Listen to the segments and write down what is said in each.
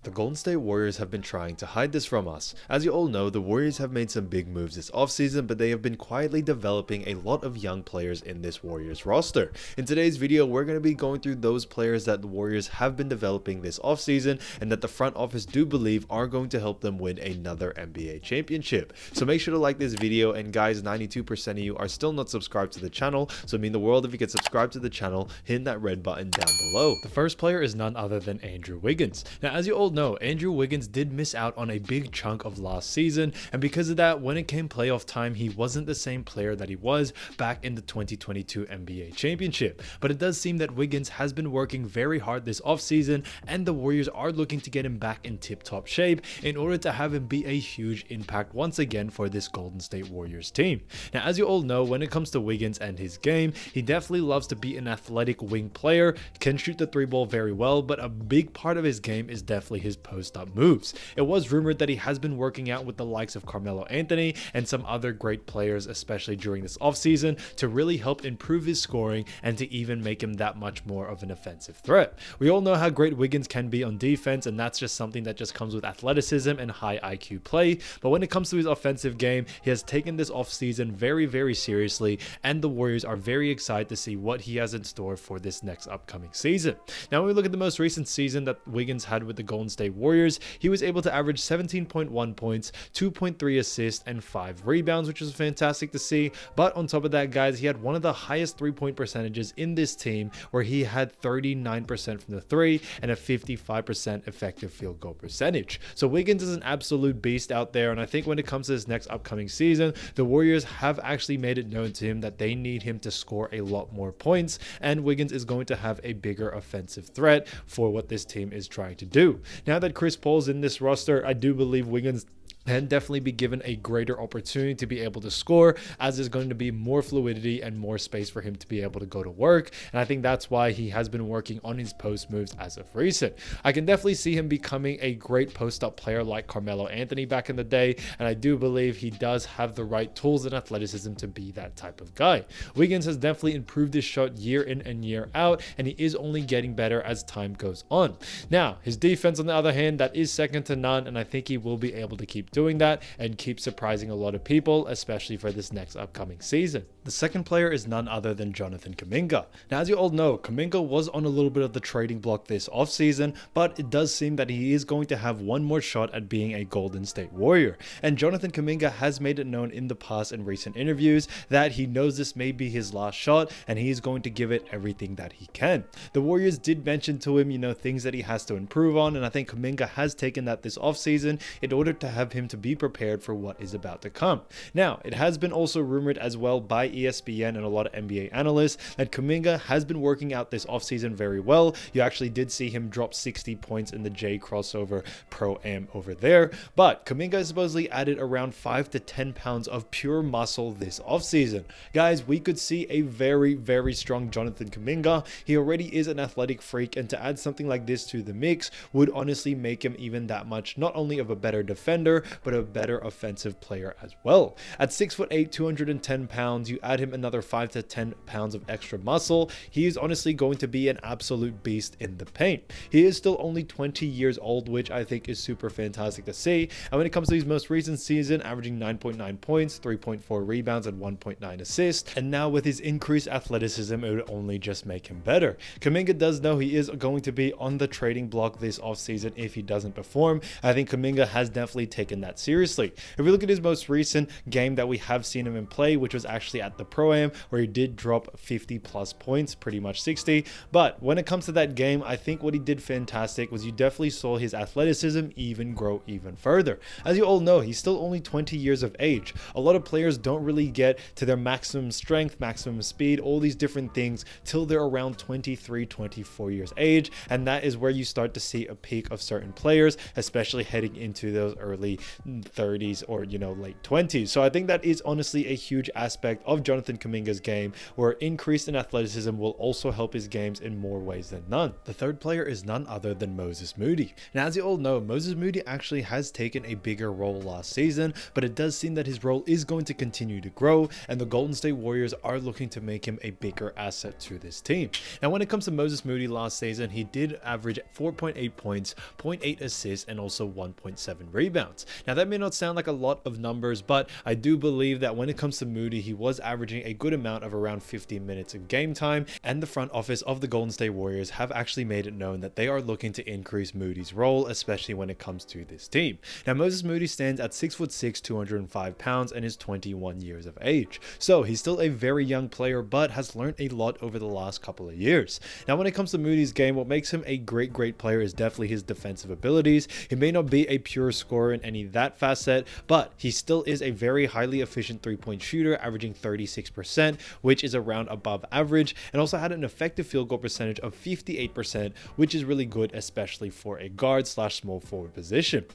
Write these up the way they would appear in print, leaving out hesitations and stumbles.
The Golden State Warriors have been trying to hide this from us. As you all know, the Warriors have made some big moves this offseason, but they have been quietly developing a lot of young players in this Warriors roster. In today's video, we're going to be going through those players that the Warriors have been developing this offseason and that the front office do believe are going to help them win another NBA championship. So make sure to like this video, and guys, 92% of you are still not subscribed to the channel, so it'd mean the world if you could subscribe to the channel, hit that red button down below. The first player is none other than Andrew Wiggins. Now, as you all know, Andrew Wiggins did miss out on a big chunk of last season, and because of that, when it came playoff time, he wasn't the same player that he was back in the 2022 NBA championship. But it does seem that Wiggins has been working very hard this offseason, and the Warriors are looking to get him back in tip-top shape in order to have him be a huge impact once again for this Golden State Warriors team. Now, as you all know, when it comes to Wiggins and his game, he definitely loves to be an athletic wing player, can shoot the three ball very well, but a big part of his game is definitely his post-up moves. It was rumored that he has been working out with the likes of Carmelo Anthony and some other great players, especially during this offseason, to really help improve his scoring and to even make him that much more of an offensive threat. We all know how great Wiggins can be on defense, and that's just something that just comes with athleticism and high IQ play, but when it comes to his offensive game, he has taken this offseason very seriously, and the Warriors are very excited to see what he has in store for this next upcoming season. Now, when we look at the most recent season that Wiggins had with the Golden State Warriors, he was able to average 17.1 points, 2.3 assists, and 5 rebounds, which was fantastic to see. But on top of that, guys, he had one of the highest three-point percentages in this team, where he had 39% from the three and a 55% effective field goal percentage. So Wiggins is an absolute beast out there, and I think when it comes to this next upcoming season, the Warriors have actually made it known to him that they need him to score a lot more points, and Wiggins is going to have a bigger offensive threat for what this team is trying to do. Now that Chris Paul's in this roster, I do believe Wiggins can definitely be given a greater opportunity to be able to score, as there's going to be more fluidity and more space for him to be able to go to work. And I think that's why he has been working on his post moves as of recent. I can definitely see him becoming a great post-up player like Carmelo Anthony back in the day, and I do believe he does have the right tools and athleticism to be that type of guy. Wiggins has definitely improved his shot year in and year out, and he is only getting better as time goes on. Now, his defense, on the other hand, that is second to none, and I think he will be able to keep doing that and keep surprising a lot of people, especially for this next upcoming season. The second player is none other than Jonathan Kaminga. Now, as you all know, Kaminga was on a little bit of the trading block this offseason, but it does seem that he is going to have one more shot at being a Golden State Warrior. And Jonathan Kaminga has made it known in the past in recent interviews that he knows this may be his last shot, and he is going to give it everything that he can. The Warriors did mention to him, things that he has to improve on, and I think Kaminga has taken that this offseason in order to have him to be prepared for what is about to come. Now, it has been also rumored as well by ESPN and a lot of NBA analysts that Kaminga has been working out this offseason very well. You actually did see him drop 60 points in the J crossover Pro-Am over there, but Kaminga has supposedly added around 5 to 10 pounds of pure muscle this offseason. Guys, we could see a very strong Jonathan Kaminga. He already is an athletic freak, and to add something like this to the mix would honestly make him even that much not only of a better defender, but a better offensive player as well. At 6'8", 210 pounds, you add him another 5 to 10 pounds of extra muscle, he is honestly going to be an absolute beast in the paint. He is still only 20 years old, which I think is super fantastic to see. And when it comes to his most recent season, averaging 9.9 points, 3.4 rebounds, and 1.9 assists, and now with his increased athleticism, it would only just make him better. Kaminga does know he is going to be on the trading block this offseason if he doesn't perform. I think Kaminga has definitely taken that seriously. If we look at his most recent game that we have seen him in play, which was actually at the Pro-Am, where he did drop 50 plus points, pretty much 60. But when it comes to that game, I think what he did fantastic was you definitely saw his athleticism even grow even further. As you all know, he's still only 20 years of age. A lot of players don't really get to their maximum strength, maximum speed, all these different things till they're around 23, 24 years age. And that is where you start to see a peak of certain players, especially heading into those early 30s or, late 20s. So I think that is honestly a huge aspect of Jonathan Kaminga's game, where increase in athleticism will also help his games in more ways than none. The third player is none other than Moses Moody. Now, as you all know, Moses Moody actually has taken a bigger role last season, but it does seem that his role is going to continue to grow, and the Golden State Warriors are looking to make him a bigger asset to this team. Now, when it comes to Moses Moody last season, he did average 4.8 points, 0.8 assists, and also 1.7 rebounds. Now, that may not sound like a lot of numbers, but I do believe that when it comes to Moody, he was averaging a good amount of around 15 minutes of game time, and the front office of the Golden State Warriors have actually made it known that they are looking to increase Moody's role, especially when it comes to this team. Now, Moses Moody stands at 6'6", 205 pounds, and is 21 years of age. So he's still a very young player, but has learned a lot over the last couple of years. Now, when it comes to Moody's game, what makes him a great player is definitely his defensive abilities. He may not be a pure scorer in any that facet, but he still is a very highly efficient three-point shooter, averaging 36%, which is around above average, and also had an effective field goal percentage of 58%, which is really good, especially for a guard / small forward position.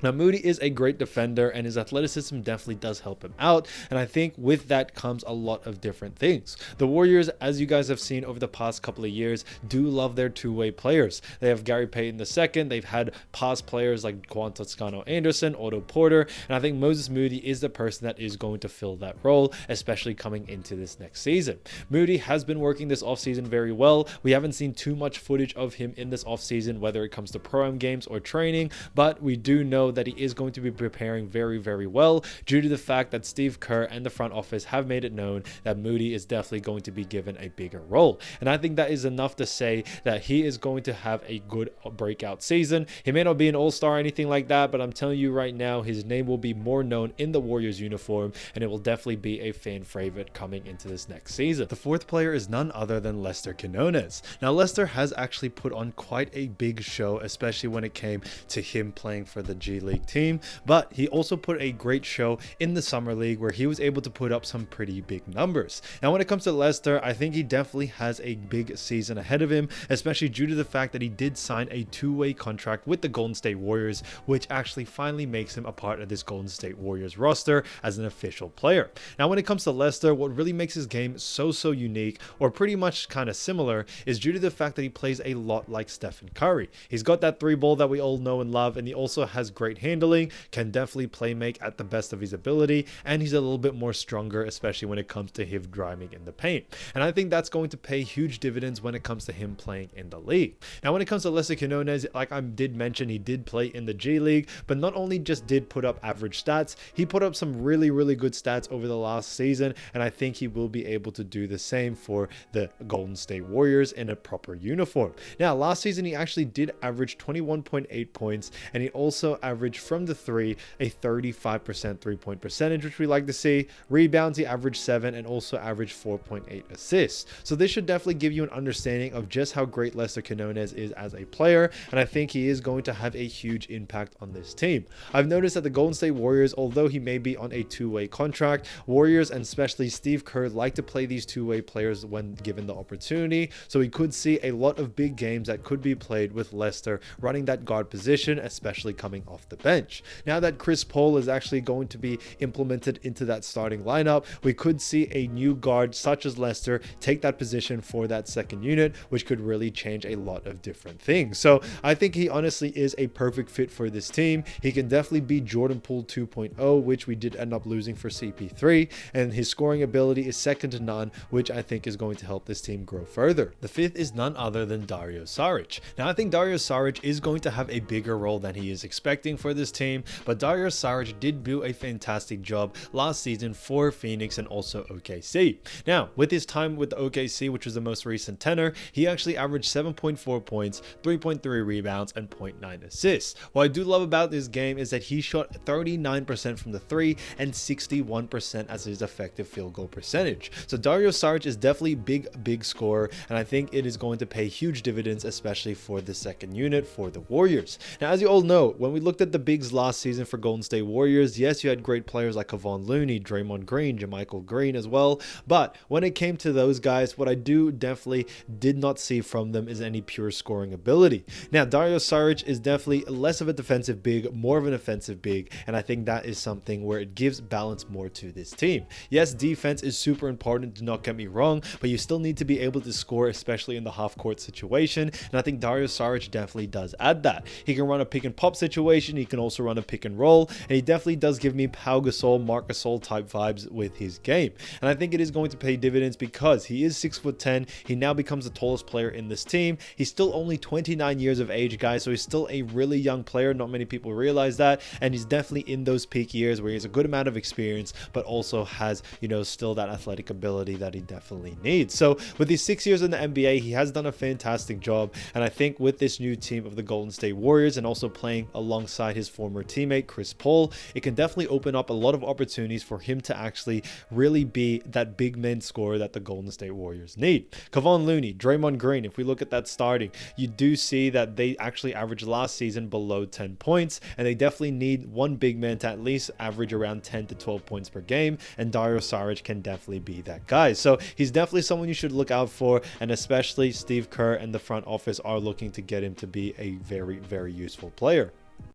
Now, Moody is a great defender, and his athleticism definitely does help him out, and I think with that comes a lot of different things. The Warriors, as you guys have seen over the past couple of years, do love their two-way players. They have Gary Payton II, they've had past players like Juan Toscano-Anderson, Otto Porter, and I think Moses Moody is the person that is going to fill that role, especially coming into this next season. Moody has been working this offseason very well. We haven't seen too much footage of him in this offseason, whether it comes to pro-am games or training, but we do know that he is going to be preparing very well, due to the fact that Steve Kerr and the front office have made it known that Moody is definitely going to be given a bigger role. And I think that is enough to say that he is going to have a good breakout season. He may not be an all-star or anything like that, but I'm telling you right now, his name will be more known in the Warriors uniform, and it will definitely be a fan favorite coming into this next season. The fourth player is none other than Lester Quinones. Now, Lester has actually put on quite a big show, especially when it came to him playing for the G League team, but he also put a great show in the Summer League, where he was able to put up some pretty big numbers. Now, when it comes to Lester, I think he definitely has a big season ahead of him, especially due to the fact that he did sign a two-way contract with the Golden State Warriors, which actually finally makes him a part of this Golden State Warriors roster as an official player. Now, when it comes to Lester, what really makes his game so unique, or pretty much kind of similar, is due to the fact that he plays a lot like Steph and Curry. He's got that three ball that we all know and love, and he also has great handling, can definitely play make at the best of his ability, and he's a little bit more stronger, especially when it comes to him driving in the paint. And I think that's going to pay huge dividends when it comes to him playing in the league. Now, when it comes to Lester Quinones, like I did mention, he did play in the G League, but not only just did put up average stats, he put up some really good stats over the last season, and I think he will be able to do the same for the Golden State Warriors in a proper uniform. Now, last season he actually did average 21.8 points, and he also averaged from the three a 35% three-point percentage, which we like to see. Rebounds, he averaged 7 and also averaged 4.8 assists. So this should definitely give you an understanding of just how great Lester Quinones is as a player, and I think he is going to have a huge impact on this team. I've noticed that the Golden State Warriors, although he may be on a two-way contract, Warriors and especially Steve Kerr like to play these two-way players when given the opportunity, so we could see a lot of big games that could be played with Lester running that guard position, especially coming off the bench. Now that Chris Paul is actually going to be implemented into that starting lineup, we could see a new guard such as Lester take that position for that second unit, which could really change a lot of different things. So I think he honestly is a perfect fit for this team. He can definitely be Jordan Poole 2.0, which we did end up losing for CP3, and his scoring ability is second to none, which I think is going to help this team grow further. The fifth is none other than Dario Saric. Now, I think Dario Saric is going to have a bigger role than he is expecting for this team, but Dario Saric did do a fantastic job last season for Phoenix and also OKC. Now, with his time with OKC, which was the most recent tenor, he actually averaged 7.4 points, 3.3 rebounds, and 0.9 assists. What I do love about this game is that he shot 39% from the three and 61% as his effective field goal percentage. So Dario Saric is definitely big scorer, and I think it is going to pay huge dividends, especially for the second unit for the Warriors. Now, as you all know, when we look looked at the bigs last season for Golden State Warriors, yes, you had great players like Kevon Looney, Draymond Green, JaMychal Green as well, but when it came to those guys, what I definitely did not see from them is any pure scoring ability. Now, Dario Saric is definitely less of a defensive big, more of an offensive big, and I think that is something where it gives balance more to this team. Yes, defense is super important, do not get me wrong, but you still need to be able to score, especially in the half-court situation, and I think Dario Saric definitely does add that. He can run a pick and pop situation, he can also run a pick and roll, and he definitely does give me Pau Gasol, Marc Gasol type vibes with his game, and I think it is going to pay dividends because he is 6'10", he now becomes the tallest player in this team. He's still only 29 years of age, guys, so he's still a really young player. Not many people realize that, and he's definitely in those peak years where he has a good amount of experience, but also has, still that athletic ability that he definitely needs. So with his 6 years in the NBA, he has done a fantastic job, and I think with this new team of the Golden State Warriors and also playing alongside his former teammate Chris Paul, it can definitely open up a lot of opportunities for him to actually really be that big man scorer that the Golden State Warriors need. Kevon Looney, Draymond Green, if we look at that starting, you do see that they actually averaged last season below 10 points, and they definitely need one big man to at least average around 10 to 12 points per game, and Dario Saric can definitely be that guy. So he's definitely someone you should look out for, and especially Steve Kerr and the front office are looking to get him to be a very, very useful player.